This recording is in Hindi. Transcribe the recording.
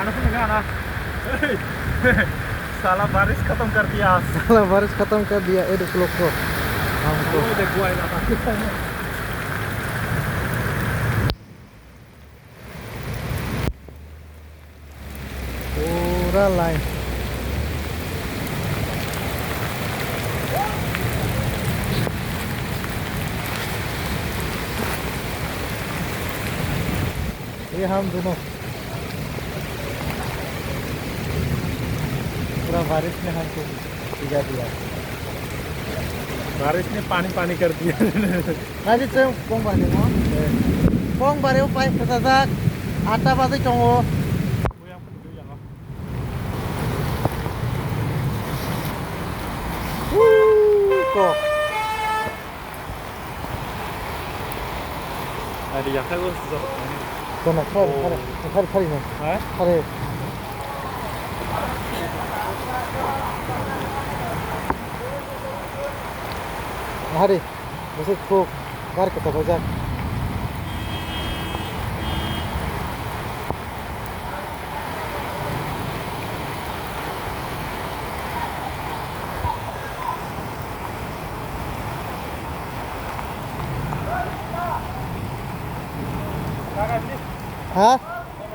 मानस ने गाना साला बारिश खत्म कर दिया। साला बारिश खत्म कर दिया ये लोग को हमको। देखो आएगा पूरा लाइन ये हम दोनों पूरा बारिश ने हमको भिगा दिया। बारिश ने पानी पानी कर दिया। Nanti saya kong balik mau, kong balik upai kesasak, ata pasti congo. Kok? Ada yang kayak gitu. Kena kari nih. Hah? Kari. Hari, masih kok kar kita bajak. Hah?